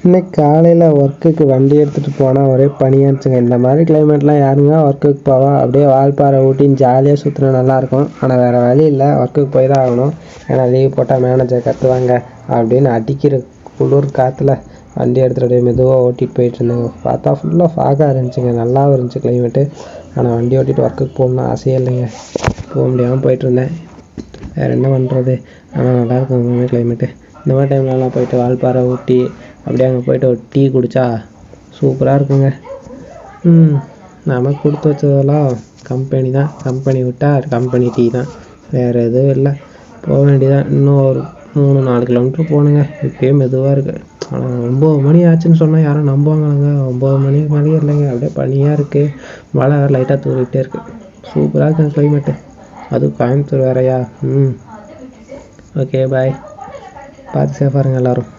இன்னைக்கு காலையில் ஒர்க்குக்கு வண்டி எடுத்துகிட்டு போனால் ஒரே பனியாக இருந்துச்சுங்க. இந்த மாதிரி கிளைமேட்லாம் யாருங்க ஒர்க்குக்கு போவா? அப்படியே வால்பாறை ஊட்டின்னு ஜாலியாக சுற்றினா நல்லாயிருக்கும். ஆனால் வேறு வழி இல்லை, ஒர்க்குக்கு போய் தான் ஆகணும். ஏன்னா லீவ் போட்டால் மேனேஜர் கற்றுவாங்க அப்படின்னு அடிக்கிற குளிர் காற்றுல வண்டி எடுத்துகிட்டு அப்படியே மெதுவாக ஓட்டிகிட்டு போயிட்டு இருந்தேங்க. பார்த்தா ஃபுல்லாக ஃபாகாக இருந்துச்சுங்க, நல்லாவும் இருந்துச்சு கிளைமேட்டு. ஆனால் வண்டி ஓட்டிகிட்டு ஒர்க்குக்கு போகணுன்னு ஆசையே இல்லைங்க, போக முடியாமல் போயிட்டுருந்தேன். வேறு என்ன பண்ணுறது? ஆனால் நல்லாயிருக்கும் இந்த மாதிரி கிளைமேட்டு. இந்த மாதிரி டைம்லலாம் போயிட்டு வால்பாறை ஊட்டி அப்படியே அங்கே போய்ட்டு ஒரு டீ குடித்தா சூப்பராக இருக்குங்க. நமக்கு கொடுத்து வச்சதெல்லாம் கம்பெனி தான், கம்பெனி விட்டால் கம்பெனி டீ தான், வேறு எதுவும் இல்லை. போக வேண்டியதான். இன்னும் ஒரு 3-4 கிலோமீட்டர் போகணுங்க. இப்போயே மெதுவாக இருக்குது. ஆனால் 9 மணி ஆச்சுன்னு சொன்னால் யாரும் நம்புவாங்களாங்க? 9 மணி மேலேயே இல்லைங்க, அப்படியே பனியாக இருக்குது. மழை வேறு லைட்டாக தூரிகிட்டே இருக்குது. சூப்பராக இருக்குங்க கிளைமேட்டு. அதுவும் கோயம்புத்தூர் வேறையா. Okay bye. பார்த்து சேஃபாக இருங்க எல்லோரும்.